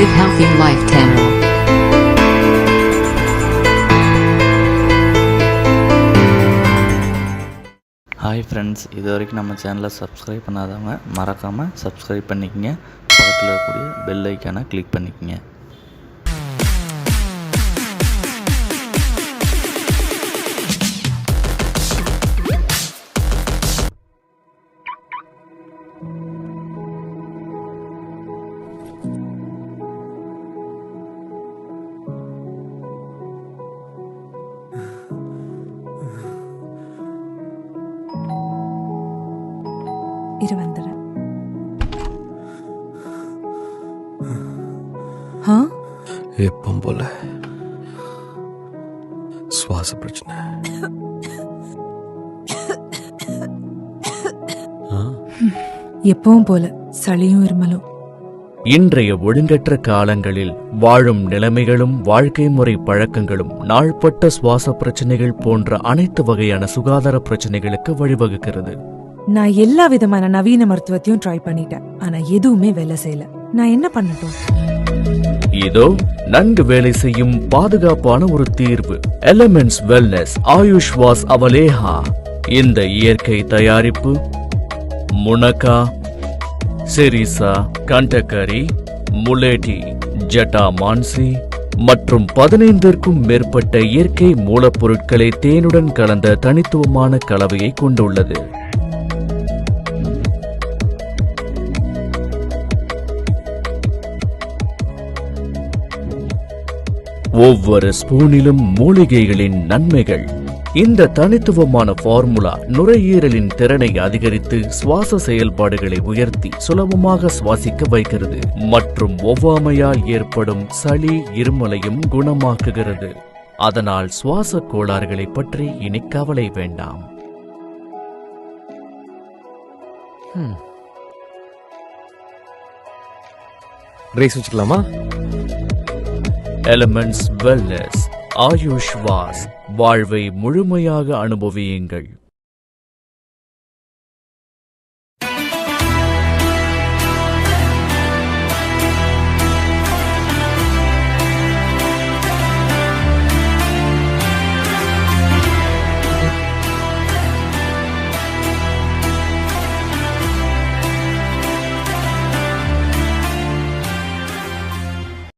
Live Healthy Life Channel. Hi friends, இது வரைக்கும் நம்ம சேனலை சப்ஸ்கிரைப் பண்ணாதவங்க மறக்காமல் சப்ஸ்கிரைப் பண்ணிக்கங்க. பக்கத்தில் இருக்கக்கூடிய பெல் ஐக்கானை கிளிக் பண்ணிக்கங்க. வந்துறேன். எப்பவும் போல சுவாச பிரச்சனை. எப்பவும் போல சளியும் இருமலும். இன்றைய ஒழுங்கற்ற காலங்களில் வாழும் நிலைமைகளும் வாழ்க்கை முறை பழக்கங்களும் நாள்பட்ட சுவாச பிரச்சனைகள் போன்ற அனைத்து வகையான சுகாதார பிரச்சனைகளுக்கு வழிவகுக்கிறது. நான் எல்லா விதமான நவீன மருத்துவத்தையும் ட்ரை பண்ணிட்டேன், ஆனா எதுவுமே வேலை செய்யல. நான் என்ன பண்ணட்டும்? இதோ நன்கு வேலை செய்யும் பாதுகாப்பான ஒரு தீர்வு. எலிமெண்ட்ஸ் வெல்னஸ் ஆயுஷ் வாஸ் அவலேஹா. இந்த இயற்கை தயாரிப்பு முனக்கா, செரிசா, கண்டகரி, முலேட்டி, ஜட்டாமான்சி மற்றும் 15க்கும் மேற்பட்ட இயற்கை மூலப்பொருட்களை தேனுடன் கலந்த தனித்துவமான கலவையை கொண்டுள்ளது. ஒவ்வொரு ஸ்பூனிலும் மூலிகைகளின் நன்மைகள். இந்த தனித்துவமான ஃபார்முலா நுரையீரலின் திறனை அதிகரித்து சுவாச செயல்பாடுகளை உயர்த்தி சுலபமாக சுவாசிக்க வைக்கிறது மற்றும் ஒவ்வாமையால் ஏற்படும் சளி இருமலையும் குணமாக்குகிறது. அதனால் சுவாச கோளாறுகளை பற்றி இனி கவலை வேண்டாம். ரேஸ் வச்சுக்கலாமா? Elements wellness Ayush was. வாழ்வை முழுமையாக அனுபவியுங்கள்.